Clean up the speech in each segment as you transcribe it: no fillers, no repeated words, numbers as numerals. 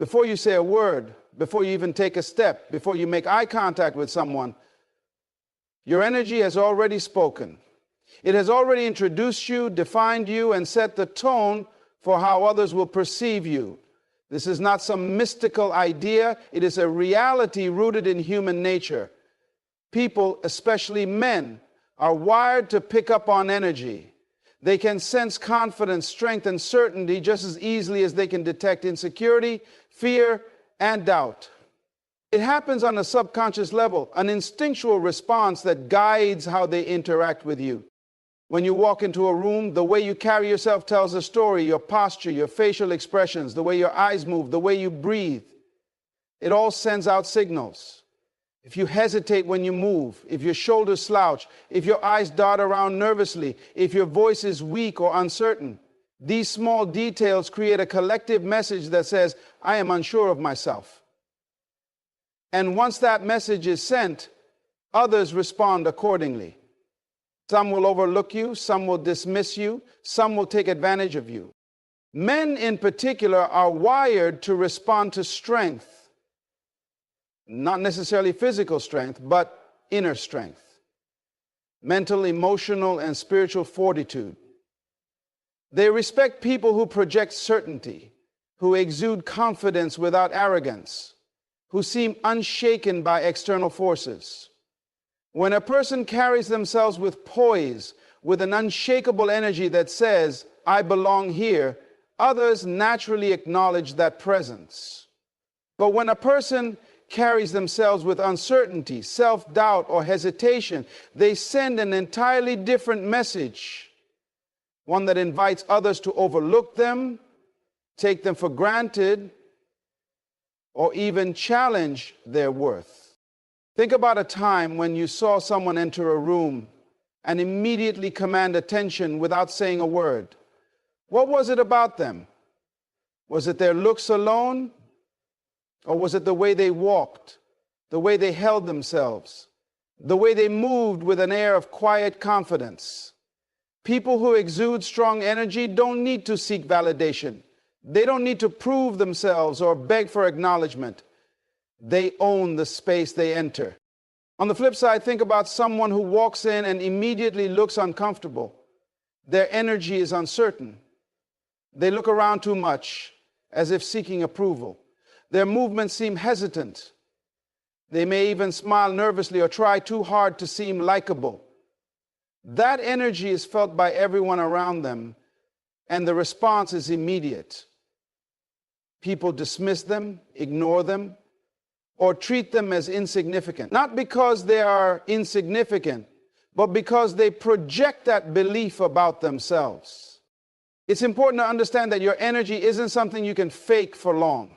Before you say a word, before you even take a step, before you make eye contact with someone, your energy has already spoken. It has already introduced you, defined you, and set the tone for how others will perceive you. This is not some mystical idea. It is a reality rooted in human nature. People, especially men, are wired to pick up on energy. They can sense confidence, strength, and certainty just as easily as they can detect insecurity, fear, and doubt. It happens on a subconscious level, an instinctual response that guides how they interact with you. When you walk into a room, the way you carry yourself tells a story. Your posture, your facial expressions, the way your eyes move, the way you breathe. It all sends out signals. If you hesitate when you move, if your shoulders slouch, if your eyes dart around nervously, if your voice is weak or uncertain, these small details create a collective message that says, I am unsure of myself. And once that message is sent, others respond accordingly. Some will overlook you, some will dismiss you, some will take advantage of you. Men in particular are wired to respond to strength, not necessarily physical strength, but inner strength, mental, emotional, and spiritual fortitude. They respect people who project certainty, who exude confidence without arrogance, who seem unshaken by external forces. When a person carries themselves with poise, with an unshakable energy that says, I belong here, others naturally acknowledge that presence. But when a person carries themselves with uncertainty, self-doubt, or hesitation, they send an entirely different message, one that invites others to overlook them, take them for granted, or even challenge their worth. Think about a time when you saw someone enter a room and immediately command attention without saying a word. What was it about them? Was it their looks alone? Or was it the way they walked, the way they held themselves, the way they moved with an air of quiet confidence? People who exude strong energy don't need to seek validation. They don't need to prove themselves or beg for acknowledgement. They own the space they enter. On the flip side, think about someone who walks in and immediately looks uncomfortable. Their energy is uncertain. They look around too much, as if seeking approval. Their movements seem hesitant. They may even smile nervously or try too hard to seem likable. That energy is felt by everyone around them, and the response is immediate. People dismiss them, ignore them, or treat them as insignificant. Not because they are insignificant, but because they project that belief about themselves. It's important to understand that your energy isn't something you can fake for long.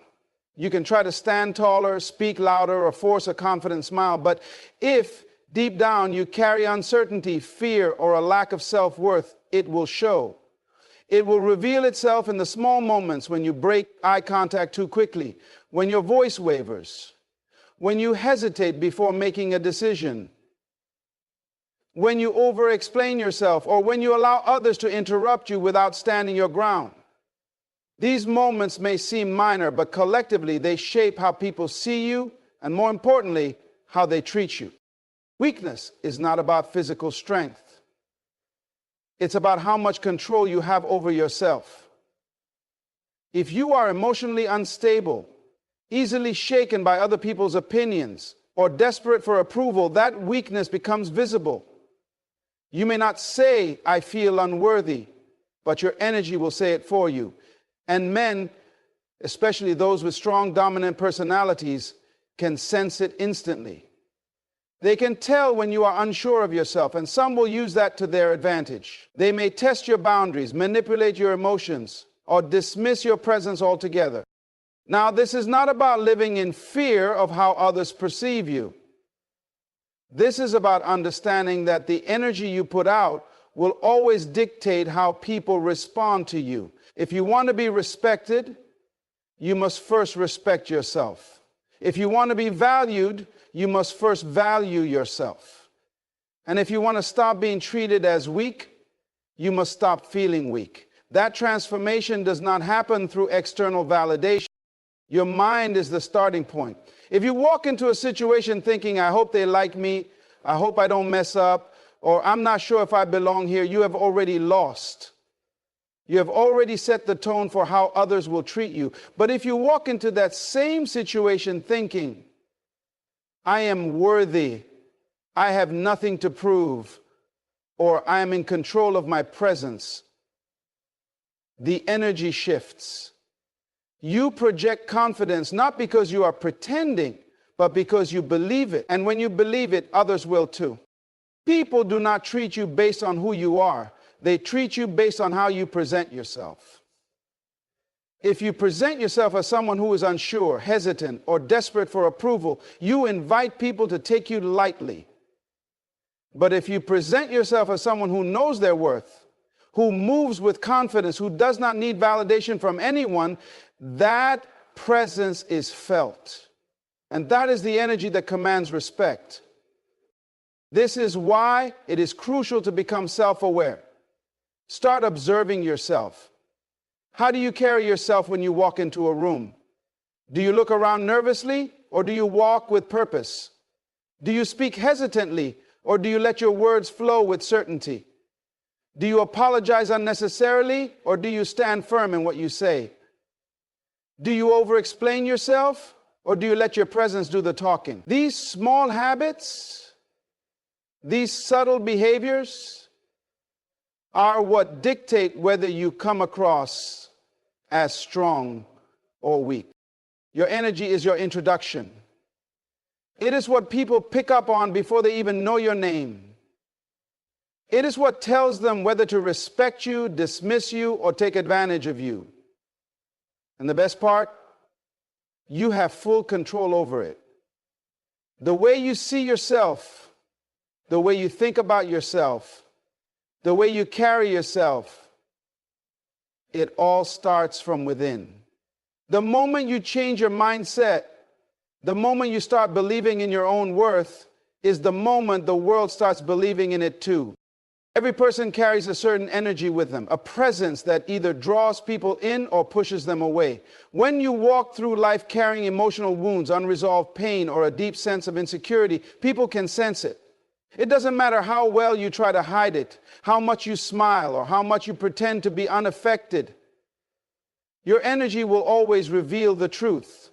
You can try to stand taller, speak louder, or force a confident smile, but if deep down you carry uncertainty, fear, or a lack of self-worth, it will show. It will reveal itself in the small moments when you break eye contact too quickly, when your voice wavers, when you hesitate before making a decision, when you over-explain yourself, or when you allow others to interrupt you without standing your ground. These moments may seem minor, but collectively they shape how people see you, and more importantly, how they treat you. Weakness is not about physical strength. It's about how much control you have over yourself. If you are emotionally unstable, easily shaken by other people's opinions, or desperate for approval, that weakness becomes visible. You may not say, I feel unworthy, but your energy will say it for you. And men, especially those with strong dominant personalities, can sense it instantly. They can tell when you are unsure of yourself, and some will use that to their advantage. They may test your boundaries, manipulate your emotions, or dismiss your presence altogether. Now, this is not about living in fear of how others perceive you. This is about understanding that the energy you put out will always dictate how people respond to you. If you want to be respected, you must first respect yourself. If you want to be valued, you must first value yourself. And if you want to stop being treated as weak, you must stop feeling weak. That transformation does not happen through external validation. Your mind is the starting point. If you walk into a situation thinking, I hope they like me, I hope I don't mess up, or I'm not sure if I belong here, you have already lost. You have already set the tone for how others will treat you. But if you walk into that same situation thinking, I am worthy, I have nothing to prove, or I am in control of my presence, the energy shifts. You project confidence not because you are pretending, but because you believe it. And when you believe it, others will too. People do not treat you based on who you are. They treat you based on how you present yourself. If you present yourself as someone who is unsure, hesitant, or desperate for approval, you invite people to take you lightly. But if you present yourself as someone who knows their worth, who moves with confidence, who does not need validation from anyone, that presence is felt. And that is the energy that commands respect. This is why it is crucial to become self-aware. Start observing yourself. How do you carry yourself when you walk into a room? Do you look around nervously, or do you walk with purpose? Do you speak hesitantly, or do you let your words flow with certainty? Do you apologize unnecessarily, or do you stand firm in what you say? Do you over-explain yourself, or do you let your presence do the talking? These small habits, these subtle behaviors are what dictate whether you come across as strong or weak. Your energy is your introduction. It is what people pick up on before they even know your name. It is what tells them whether to respect you, dismiss you, or take advantage of you. And the best part, you have full control over it. The way you see yourself, the way you think about yourself, the way you carry yourself, it all starts from within. The moment you change your mindset, the moment you start believing in your own worth, is the moment the world starts believing in it too. Every person carries a certain energy with them, a presence that either draws people in or pushes them away. When you walk through life carrying emotional wounds, unresolved pain, or a deep sense of insecurity, people can sense it. It doesn't matter how well you try to hide it, how much you smile, or how much you pretend to be unaffected. Your energy will always reveal the truth.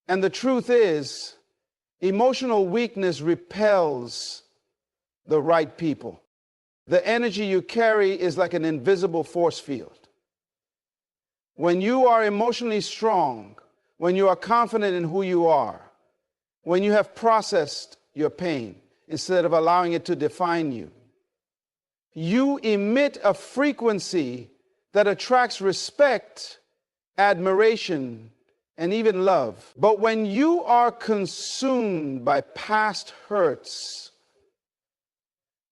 And the truth is, emotional weakness repels the right people. The energy you carry is like an invisible force field. When you are emotionally strong, when you are confident in who you are, when you have processed your pain instead of allowing it to define you, you emit a frequency that attracts respect, admiration, and even love. But when you are consumed by past hurts,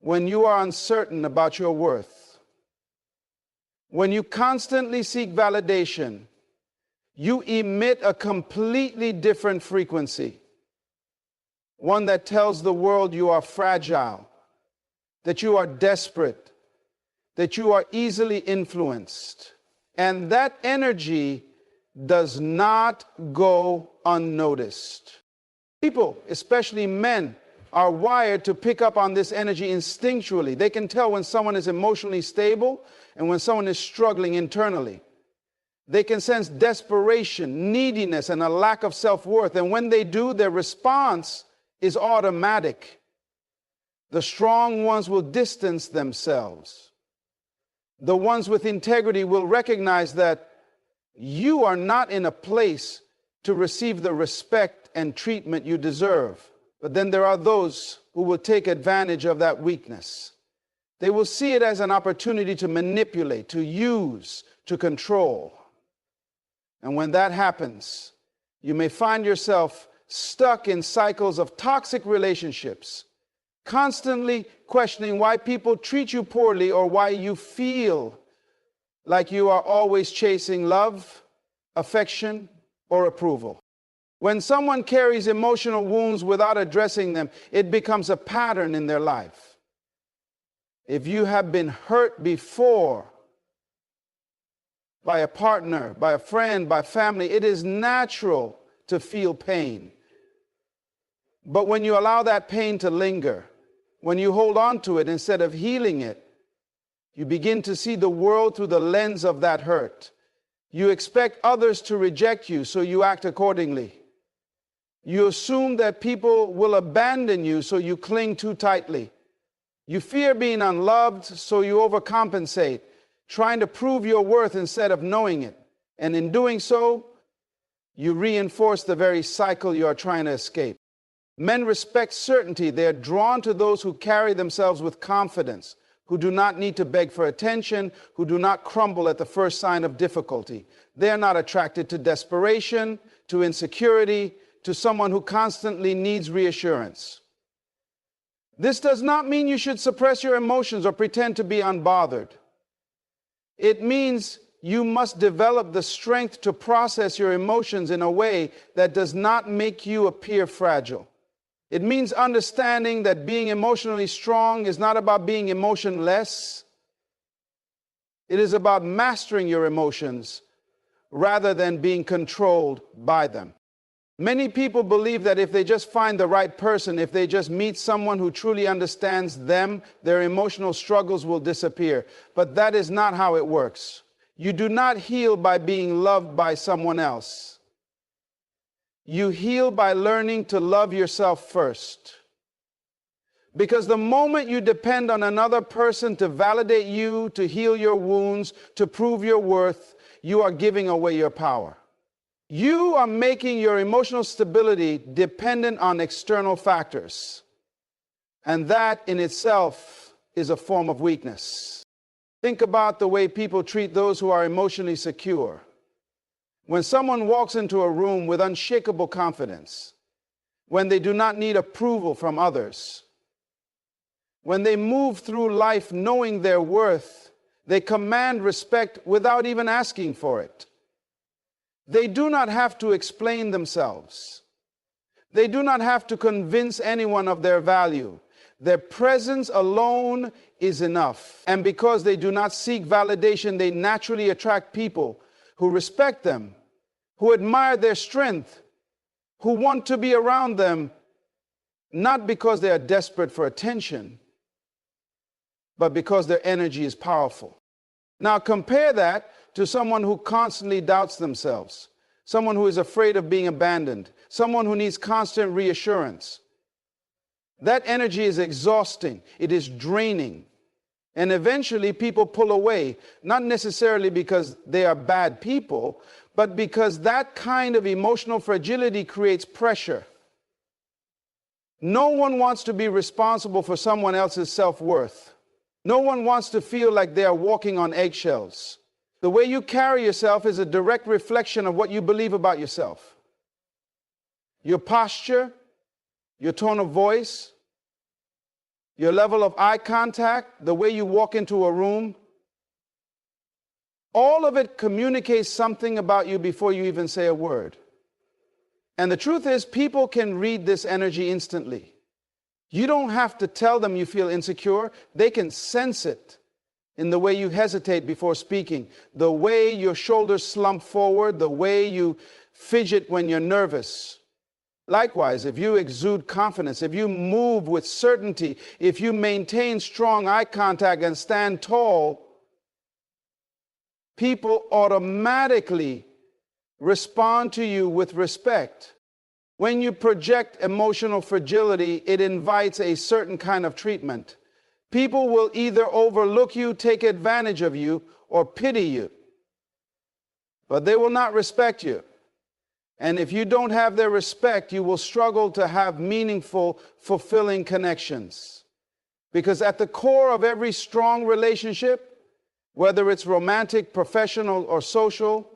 when you are uncertain about your worth, when you constantly seek validation, you emit a completely different frequency. One that tells the world you are fragile, that you are desperate, that you are easily influenced. And that energy does not go unnoticed. People, especially men, are wired to pick up on this energy instinctually. They can tell when someone is emotionally stable and when someone is struggling internally. They can sense desperation, neediness, and a lack of self-worth. And when they do, their response is automatic. The strong ones will distance themselves. The ones with integrity will recognize that you are not in a place to receive the respect and treatment you deserve. But then there are those who will take advantage of that weakness. They will see it as an opportunity to manipulate, to use, to control. And when that happens, you may find yourself stuck in cycles of toxic relationships, constantly questioning why people treat you poorly or why you feel like you are always chasing love, affection, or approval. When someone carries emotional wounds without addressing them, it becomes a pattern in their life. If you have been hurt before, by a partner, by a friend, by family, it is natural to feel pain. But when you allow that pain to linger, when you hold on to it instead of healing it, you begin to see the world through the lens of that hurt. You expect others to reject you, so you act accordingly. You assume that people will abandon you, so you cling too tightly. You fear being unloved, so you overcompensate, trying to prove your worth instead of knowing it. And in doing so, you reinforce the very cycle you are trying to escape. Men respect certainty. They are drawn to those who carry themselves with confidence, who do not need to beg for attention, who do not crumble at the first sign of difficulty. They are not attracted to desperation, to insecurity, to someone who constantly needs reassurance. This does not mean you should suppress your emotions or pretend to be unbothered. It means you must develop the strength to process your emotions in a way that does not make you appear fragile. It means understanding that being emotionally strong is not about being emotionless. It is about mastering your emotions rather than being controlled by them. Many people believe that if they just find the right person, if they just meet someone who truly understands them, their emotional struggles will disappear. But that is not how it works. You do not heal by being loved by someone else. You heal by learning to love yourself first. Because the moment you depend on another person to validate you, to heal your wounds, to prove your worth, you are giving away your power. You are making your emotional stability dependent on external factors. And that in itself is a form of weakness. Think about the way people treat those who are emotionally secure. When someone walks into a room with unshakable confidence, when they do not need approval from others, when they move through life knowing their worth, they command respect without even asking for it. They do not have to explain themselves. They do not have to convince anyone of their value. Their presence alone is enough. And because they do not seek validation, they naturally attract people who respect them, who admire their strength, who want to be around them, not because they are desperate for attention, but because their energy is powerful. Now compare that to someone who constantly doubts themselves, someone who is afraid of being abandoned, someone who needs constant reassurance. That energy is exhausting. It is draining. And eventually people pull away, not necessarily because they are bad people, but because that kind of emotional fragility creates pressure. No one wants to be responsible for someone else's self-worth. No one wants to feel like they are walking on eggshells. The way you carry yourself is a direct reflection of what you believe about yourself. Your posture, your tone of voice, your level of eye contact, the way you walk into a room, all of it communicates something about you before you even say a word. And the truth is, people can read this energy instantly. You don't have to tell them you feel insecure. They can sense it in the way you hesitate before speaking, the way your shoulders slump forward, the way you fidget when you're nervous. Likewise, if you exude confidence, if you move with certainty, if you maintain strong eye contact and stand tall, people automatically respond to you with respect. When you project emotional fragility, it invites a certain kind of treatment. People will either overlook you, take advantage of you, or pity you. But they will not respect you. And if you don't have their respect, you will struggle to have meaningful, fulfilling connections. Because at the core of every strong relationship, whether it's romantic, professional, or social,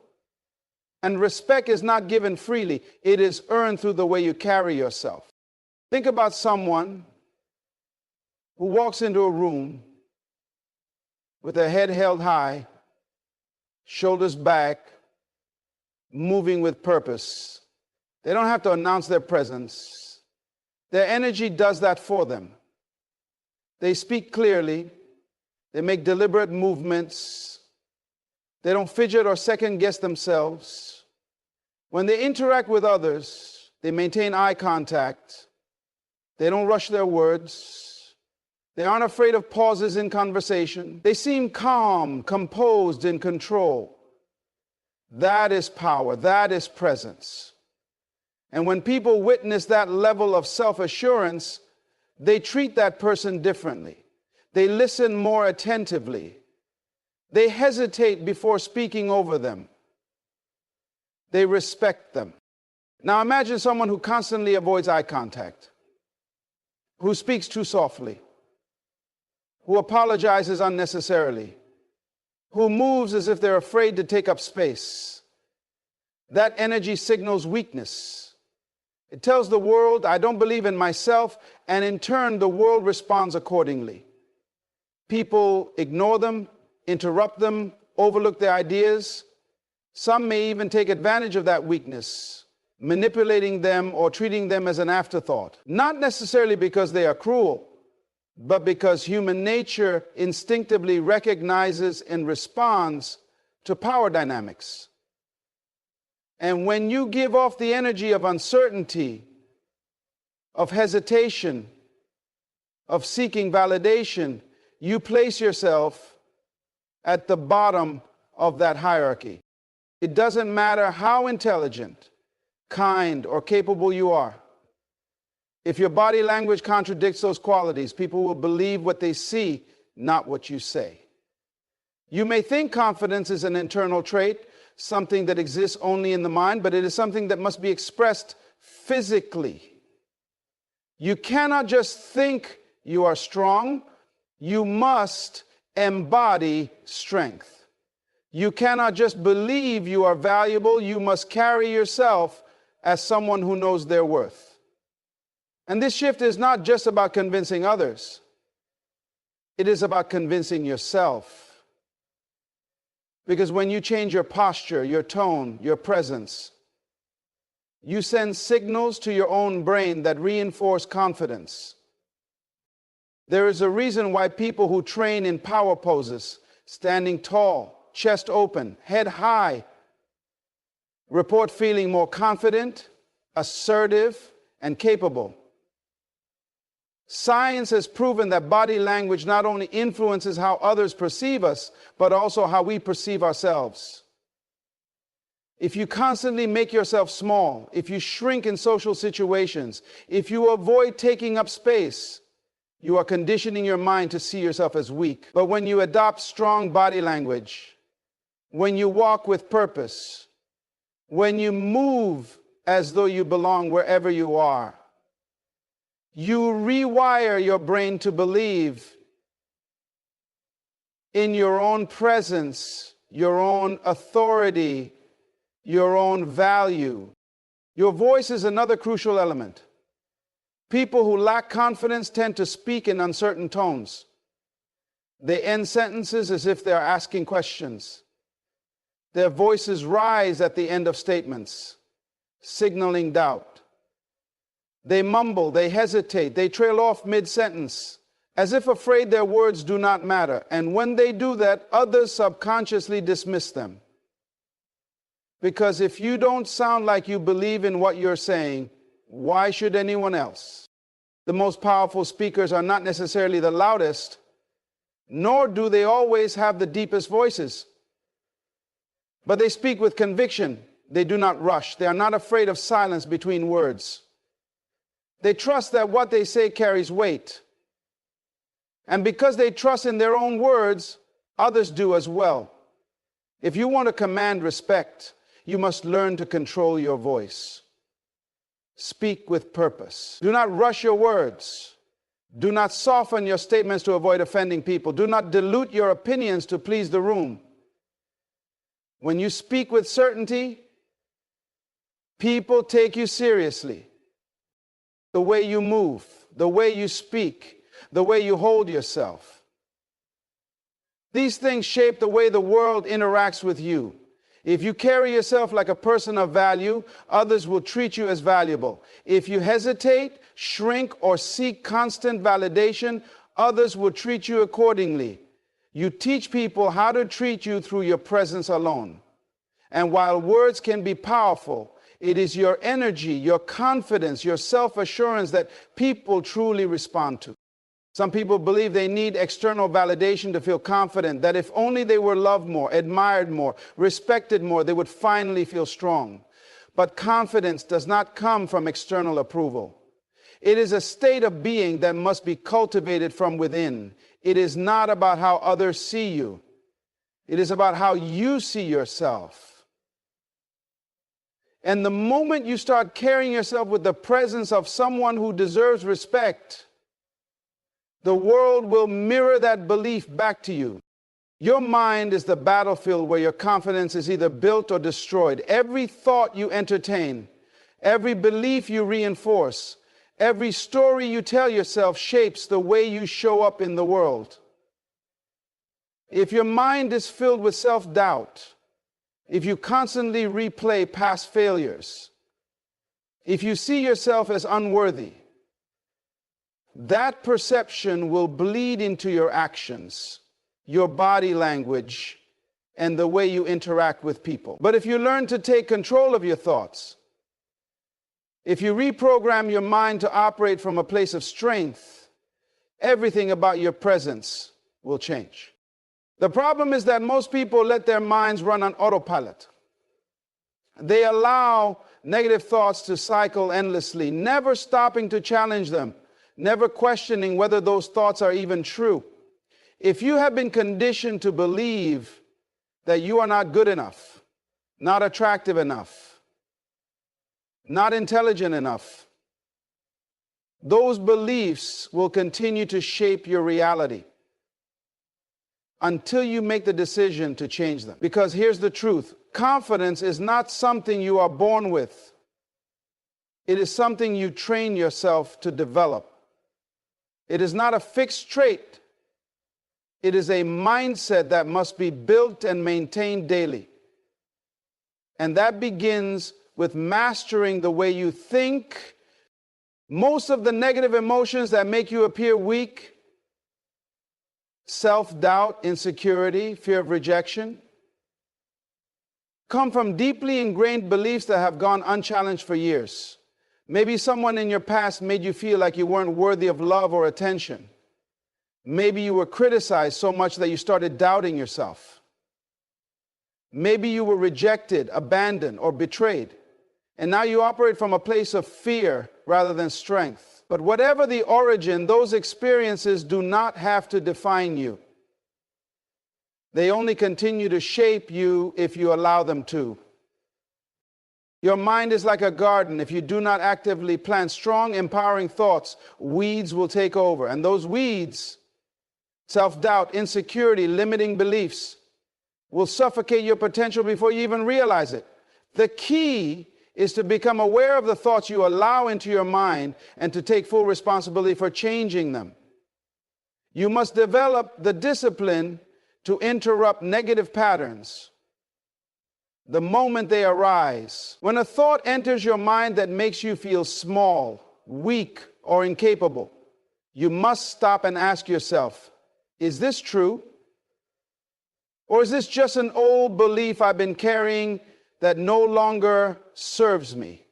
and respect is not given freely, it is earned through the way you carry yourself. Think about someone who walks into a room with their head held high, shoulders back, moving with purpose. They don't have to announce their presence. Their energy does that for them. They speak clearly. They make deliberate movements. They don't fidget or second guess themselves. When they interact with others, they maintain eye contact. They don't rush their words. They aren't afraid of pauses in conversation. They seem calm, composed, in control. That is power. That is presence. And when people witness that level of self-assurance, they treat that person differently. They listen more attentively. They hesitate before speaking over them. They respect them. Now imagine someone who constantly avoids eye contact, who speaks too softly, who apologizes unnecessarily, who moves as if they're afraid to take up space. That energy signals weakness. It tells the world, I don't believe in myself, and in turn, the world responds accordingly. People ignore them, interrupt them, overlook their ideas. Some may even take advantage of that weakness, manipulating them or treating them as an afterthought. Not necessarily because they are cruel, but because human nature instinctively recognizes and responds to power dynamics. And when you give off the energy of uncertainty, of hesitation, of seeking validation, you place yourself at the bottom of that hierarchy. It doesn't matter how intelligent, kind, or capable you are. If your body language contradicts those qualities, people will believe what they see, not what you say. You may think confidence is an internal trait, something that exists only in the mind, but it is something that must be expressed physically. You cannot just think you are strong. You must embody strength. You cannot just believe you are valuable. You must carry yourself as someone who knows their worth. And this shift is not just about convincing others. It is about convincing yourself. Because when you change your posture, your tone, your presence, you send signals to your own brain that reinforce confidence. There is a reason why people who train in power poses, standing tall, chest open, head high, report feeling more confident, assertive, and capable. Science has proven that body language not only influences how others perceive us, but also how we perceive ourselves. If you constantly make yourself small, if you shrink in social situations, if you avoid taking up space, you are conditioning your mind to see yourself as weak. But when you adopt strong body language, when you walk with purpose, when you move as though you belong wherever you are, you rewire your brain to believe in your own presence, your own authority, your own value. Your voice is another crucial element. People who lack confidence tend to speak in uncertain tones. They end sentences as if they are asking questions. Their voices rise at the end of statements, signaling doubt. They mumble, they hesitate, they trail off mid-sentence, as if afraid their words do not matter. And when they do that, others subconsciously dismiss them. Because if you don't sound like you believe in what you're saying, why should anyone else? The most powerful speakers are not necessarily the loudest, nor do they always have the deepest voices. But they speak with conviction. They do not rush. They are not afraid of silence between words. They trust that what they say carries weight. And because they trust in their own words, others do as well. If you want to command respect, you must learn to control your voice. Speak with purpose. Do not rush your words. Do not soften your statements to avoid offending people. Do not dilute your opinions to please the room. When you speak with certainty, people take you seriously. The way you move, the way you speak, the way you hold yourself. These things shape the way the world interacts with you. If you carry yourself like a person of value, others will treat you as valuable. If you hesitate, shrink, or seek constant validation, others will treat you accordingly. You teach people how to treat you through your presence alone. And while words can be powerful, it is your energy, your confidence, your self-assurance that people truly respond to. Some people believe they need external validation to feel confident, that if only they were loved more, admired more, respected more, they would finally feel strong. But confidence does not come from external approval. It is a state of being that must be cultivated from within. It is not about how others see you. It is about how you see yourself. And the moment you start carrying yourself with the presence of someone who deserves respect, the world will mirror that belief back to you. Your mind is the battlefield where your confidence is either built or destroyed. Every thought you entertain, every belief you reinforce, every story you tell yourself shapes the way you show up in the world. If your mind is filled with self-doubt, if you constantly replay past failures, if you see yourself as unworthy, that perception will bleed into your actions, your body language, and the way you interact with people. But if you learn to take control of your thoughts, if you reprogram your mind to operate from a place of strength, everything about your presence will change. The problem is that most people let their minds run on autopilot. They allow negative thoughts to cycle endlessly, never stopping to challenge them, never questioning whether those thoughts are even true. If you have been conditioned to believe that you are not good enough, not attractive enough, not intelligent enough, those beliefs will continue to shape your reality until you make the decision to change them. Because here's the truth. Confidence is not something you are born with. It is something you train yourself to develop. It is not a fixed trait. It is a mindset that must be built and maintained daily. And that begins with mastering the way you think. Most of the negative emotions that make you appear weak, self-doubt, insecurity, fear of rejection, come from deeply ingrained beliefs that have gone unchallenged for years. Maybe someone in your past made you feel like you weren't worthy of love or attention. Maybe you were criticized so much that you started doubting yourself. Maybe you were rejected, abandoned, or betrayed. And now you operate from a place of fear rather than strength. But whatever the origin, those experiences do not have to define you. They only continue to shape you if you allow them to. Your mind is like a garden. If you do not actively plant strong, empowering thoughts, weeds will take over. And those weeds, self-doubt, insecurity, limiting beliefs, will suffocate your potential before you even realize it. The key is to become aware of the thoughts you allow into your mind and to take full responsibility for changing them. You must develop the discipline to interrupt negative patterns the moment they arise. When a thought enters your mind that makes you feel small, weak, or incapable, you must stop and ask yourself, is this true? Or is this just an old belief I've been carrying that no longer serves me?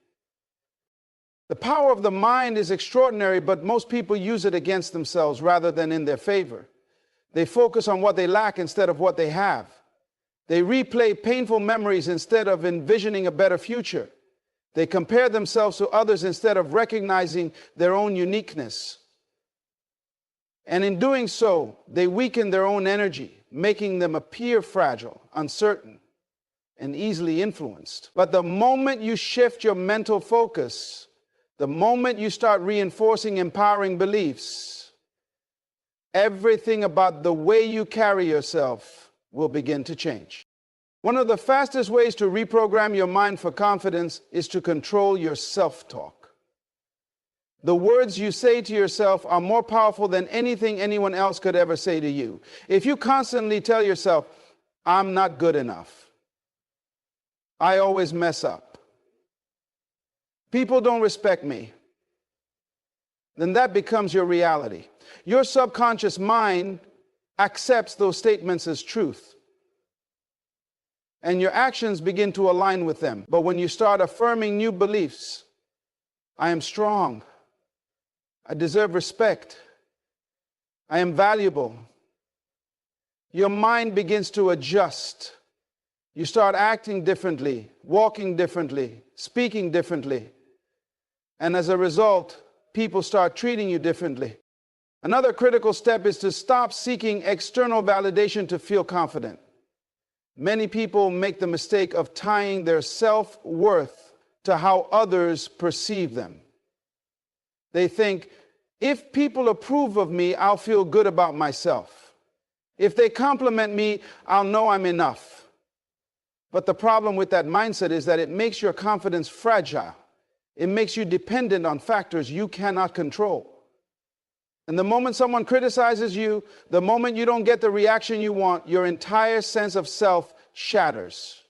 The power of the mind is extraordinary, but most people use it against themselves rather than in their favor. They focus on what they lack instead of what they have. They replay painful memories instead of envisioning a better future. They compare themselves to others instead of recognizing their own uniqueness. And in doing so, they weaken their own energy, making them appear fragile, uncertain, and easily influenced. But the moment you shift your mental focus, the moment you start reinforcing empowering beliefs, everything about the way you carry yourself will begin to change. One of the fastest ways to reprogram your mind for confidence is to control your self-talk. The words you say to yourself are more powerful than anything anyone else could ever say to you. If you constantly tell yourself, I'm not good enough, I always mess up, people don't respect me, then that becomes your reality. Your subconscious mind accepts those statements as truth. And your actions begin to align with them. But when you start affirming new beliefs, I am strong, I deserve respect, I am valuable, your mind begins to adjust. You start acting differently, walking differently, speaking differently. And as a result, people start treating you differently. Another critical step is to stop seeking external validation to feel confident. Many people make the mistake of tying their self-worth to how others perceive them. They think, if people approve of me, I'll feel good about myself. If they compliment me, I'll know I'm enough. But the problem with that mindset is that it makes your confidence fragile. It makes you dependent on factors you cannot control. And the moment someone criticizes you, the moment you don't get the reaction you want, your entire sense of self shatters.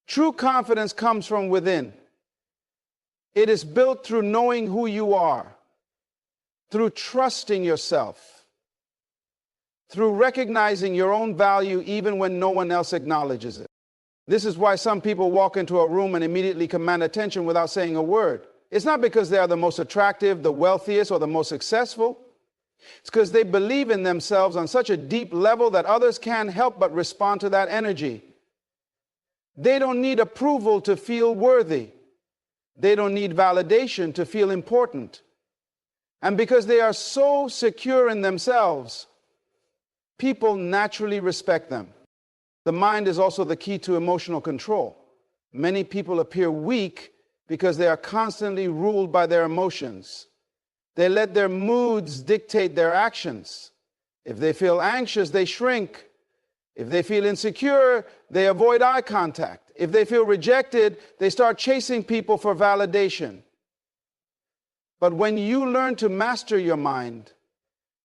True confidence comes from within. It is built through knowing who you are, through trusting yourself, through recognizing your own value even when no one else acknowledges it. This is why some people walk into a room and immediately command attention without saying a word. It's not because they are the most attractive, the wealthiest, or the most successful. It's because they believe in themselves on such a deep level that others can't help but respond to that energy. They don't need approval to feel worthy. They don't need validation to feel important. And because they are so secure in themselves, people naturally respect them. The mind is also the key to emotional control. Many people appear weak because they are constantly ruled by their emotions. They let their moods dictate their actions. If they feel anxious, they shrink. If they feel insecure, they avoid eye contact. If they feel rejected, they start chasing people for validation. But when you learn to master your mind,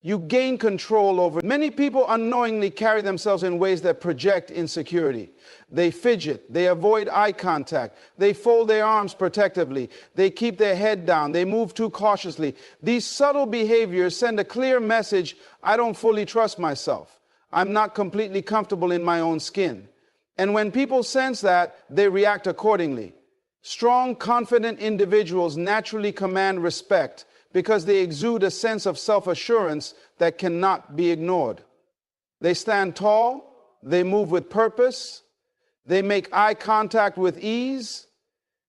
you gain control over it. Many people unknowingly carry themselves in ways that project insecurity. They fidget, they avoid eye contact, they fold their arms protectively, they keep their head down, they move too cautiously. These subtle behaviors send a clear message: I don't fully trust myself. I'm not completely comfortable in my own skin. And when people sense that, they react accordingly. Strong, confident individuals naturally command respect because they exude a sense of self-assurance that cannot be ignored. They stand tall, they move with purpose, they make eye contact with ease,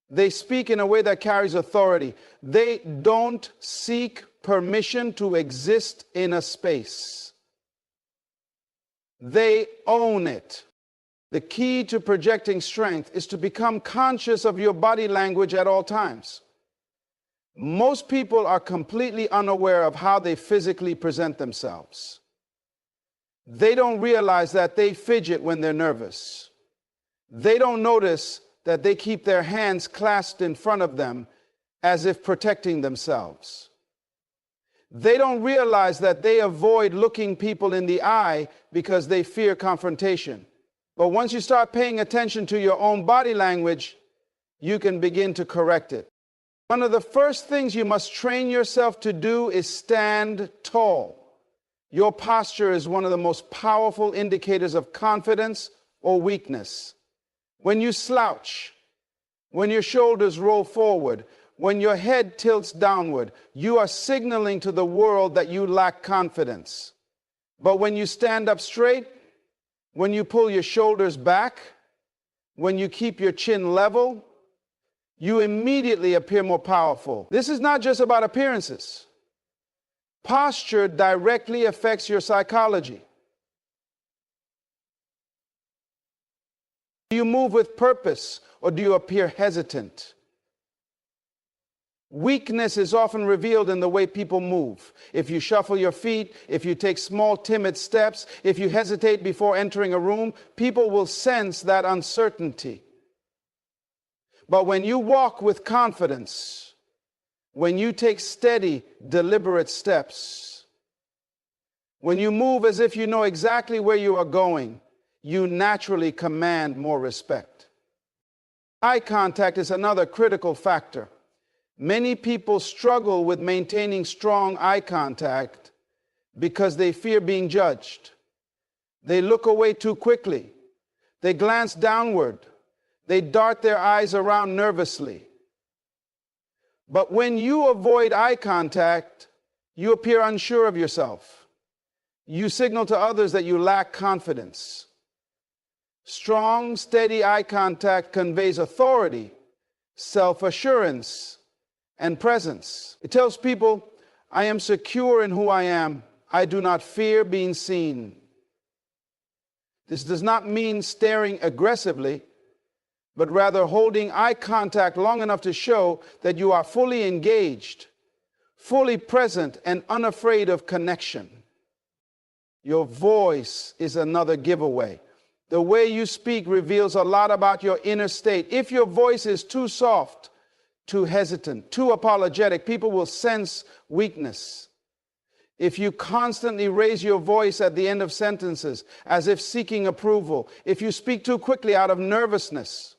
they speak in a way that carries authority. They don't seek permission to exist in a space. They own it. The key to projecting strength is to become conscious of your body language at all times. Most people are completely unaware of how they physically present themselves. They don't realize that they fidget when they're nervous. They don't notice that they keep their hands clasped in front of them as if protecting themselves. They don't realize that they avoid looking people in the eye because they fear confrontation. But once you start paying attention to your own body language, you can begin to correct it. One of the first things you must train yourself to do is stand tall. Your posture is one of the most powerful indicators of confidence or weakness. When you slouch, when your shoulders roll forward, when your head tilts downward, you are signaling to the world that you lack confidence. But when you stand up straight, when you pull your shoulders back, when you keep your chin level, you immediately appear more powerful. This is not just about appearances. Posture directly affects your psychology. Do you move with purpose or do you appear hesitant? Weakness is often revealed in the way people move. If you shuffle your feet, if you take small, timid steps, if you hesitate before entering a room, people will sense that uncertainty. But when you walk with confidence, when you take steady, deliberate steps, when you move as if you know exactly where you are going, you naturally command more respect. Eye contact is another critical factor. Many people struggle with maintaining strong eye contact because they fear being judged. They look away too quickly. They glance downward. They dart their eyes around nervously. But when you avoid eye contact, you appear unsure of yourself. You signal to others that you lack confidence. Strong, steady eye contact conveys authority, self-assurance, and presence. It tells people, I am secure in who I am. I do not fear being seen. This does not mean staring aggressively, but rather holding eye contact long enough to show that you are fully engaged, fully present, and unafraid of connection. Your voice is another giveaway. The way you speak reveals a lot about your inner state. If your voice is too soft, too hesitant, too apologetic, people will sense weakness. If you constantly raise your voice at the end of sentences as if seeking approval, if you speak too quickly out of nervousness,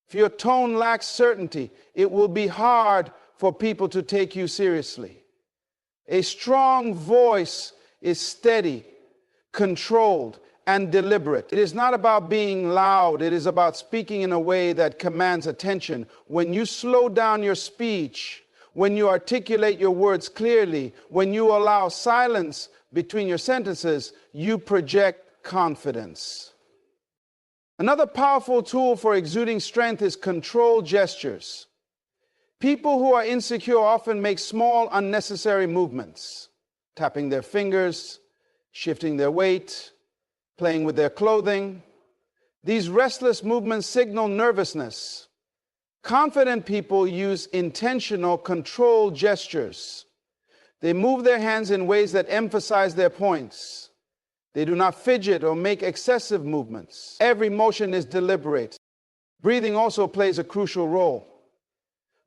if your tone lacks certainty, it will be hard for people to take you seriously. A strong voice is steady, controlled, and deliberate. It is not about being loud. It is about speaking in a way that commands attention. When you slow down your speech, when you articulate your words clearly, when you allow silence between your sentences, you project confidence. Another powerful tool for exuding strength is controlled gestures. People who are insecure often make small, unnecessary movements, tapping their fingers, shifting their weight, playing with their clothing. These restless movements signal nervousness. Confident people use intentional, controlled gestures. They move their hands in ways that emphasize their points. They do not fidget or make excessive movements. Every motion is deliberate. Breathing also plays a crucial role.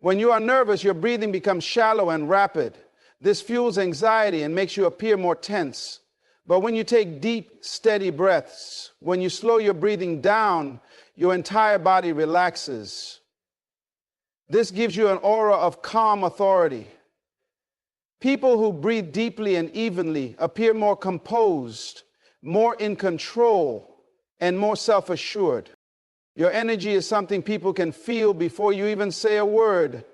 When you are nervous, your breathing becomes shallow and rapid. This fuels anxiety and makes you appear more tense. But when you take deep, steady breaths, when you slow your breathing down, your entire body relaxes. This gives you an aura of calm authority. People who breathe deeply and evenly appear more composed, more in control, and more self-assured. Your energy is something people can feel before you even say a word.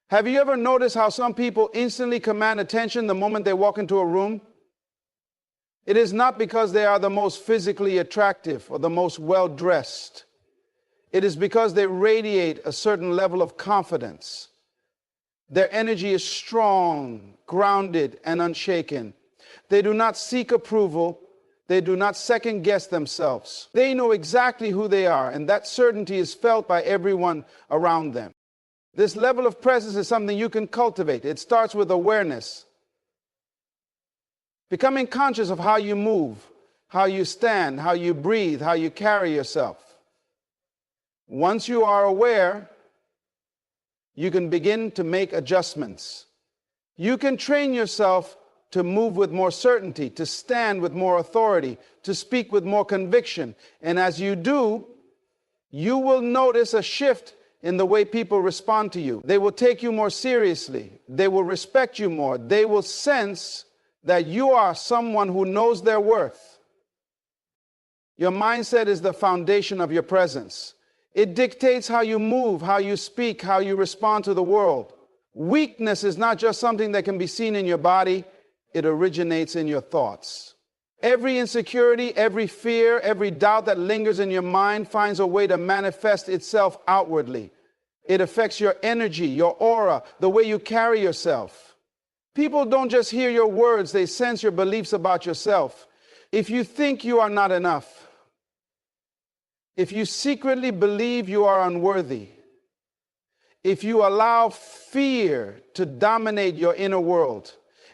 Have you ever noticed how some people instantly command attention the moment they walk into a room? It is not because they are the most physically attractive or the most well-dressed. It is because they radiate a certain level of confidence. Their energy is strong, grounded, and unshaken. They do not seek approval. They do not second-guess themselves. They know exactly who they are, and that certainty is felt by everyone around them. This level of presence is something you can cultivate. It starts with awareness. Becoming conscious of how you move, how you stand, how you breathe, how you carry yourself. Once you are aware, you can begin to make adjustments. You can train yourself to move with more certainty, to stand with more authority, to speak with more conviction. And as you do, you will notice a shift in the way people respond to you. They will take you more seriously. They will respect you more. They will sense that you are someone who knows their worth. Your mindset is the foundation of your presence. It dictates how you move, how you speak, how you respond to the world. Weakness is not just something that can be seen in your body. It originates in your thoughts. Every insecurity, every fear, every doubt that lingers in your mind finds a way to manifest itself outwardly. It affects your energy, your aura, the way you carry yourself. People don't just hear your words, they sense your beliefs about yourself. If you think you are not enough, if you secretly believe you are unworthy, if you allow fear to dominate your inner world,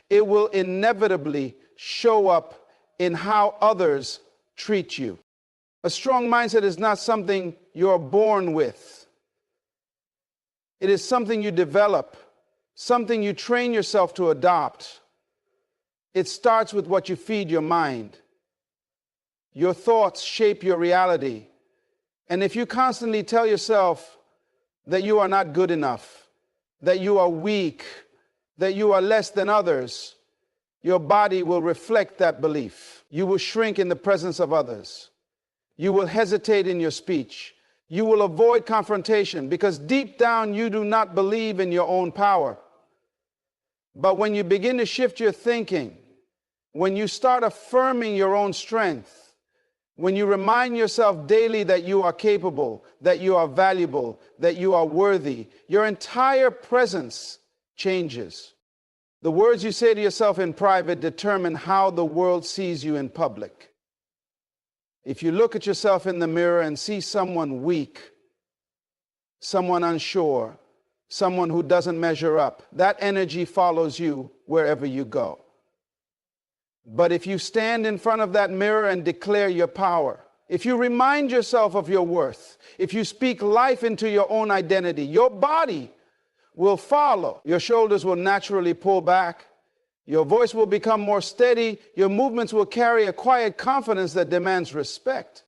it will inevitably show up in how others treat you. A strong mindset is not something you're born with. It is something you develop, something you train yourself to adopt. It starts with what you feed your mind. Your thoughts shape your reality. And if you constantly tell yourself that you are not good enough, that you are weak, that you are less than others, your body will reflect that belief. You will shrink in the presence of others. You will hesitate in your speech. You will avoid confrontation because deep down you do not believe in your own power. But when you begin to shift your thinking, when you start affirming your own strength, when you remind yourself daily that you are capable, that you are valuable, that you are worthy, your entire presence changes. The words you say to yourself in private determine how the world sees you in public. If you look at yourself in the mirror and see someone weak, someone unsure, someone who doesn't measure up, that energy follows you wherever you go. But if you stand in front of that mirror and declare your power, if you remind yourself of your worth, if you speak life into your own identity, your body will follow. Your shoulders will naturally pull back. Your voice will become more steady. Your movements will carry a quiet confidence that demands respect.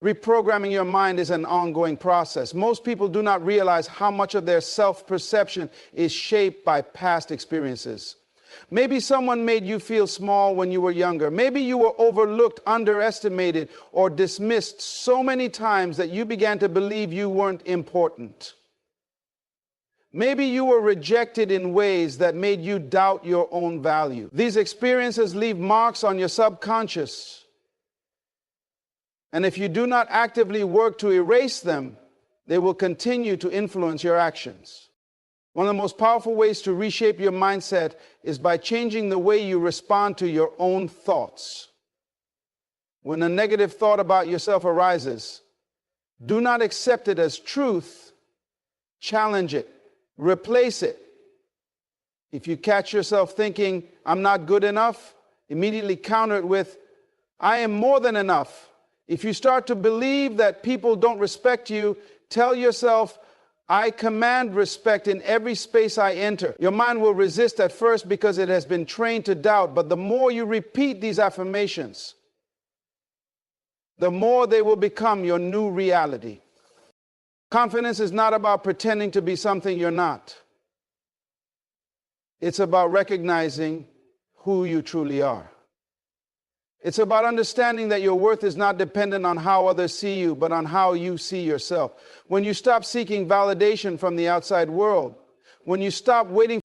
Reprogramming your mind is an ongoing process. Most people do not realize how much of their self-perception is shaped by past experiences. Maybe someone made you feel small when you were younger. Maybe you were overlooked, underestimated, or dismissed so many times that you began to believe you weren't important. Maybe you were rejected in ways that made you doubt your own value. These experiences leave marks on your subconscious. And if you do not actively work to erase them, they will continue to influence your actions. One of the most powerful ways to reshape your mindset is by changing the way you respond to your own thoughts. When a negative thought about yourself arises, do not accept it as truth. Challenge it. Replace it. If you catch yourself thinking, I'm not good enough, immediately counter it with, I am more than enough. If you start to believe that people don't respect you, tell yourself, I command respect in every space I enter. Your mind will resist at first because it has been trained to doubt, but the more you repeat these affirmations, the more they will become your new reality. Confidence is not about pretending to be something you're not. It's about recognizing who you truly are. It's about understanding that your worth is not dependent on how others see you, but on how you see yourself. When you stop seeking validation from the outside world, when you stop waiting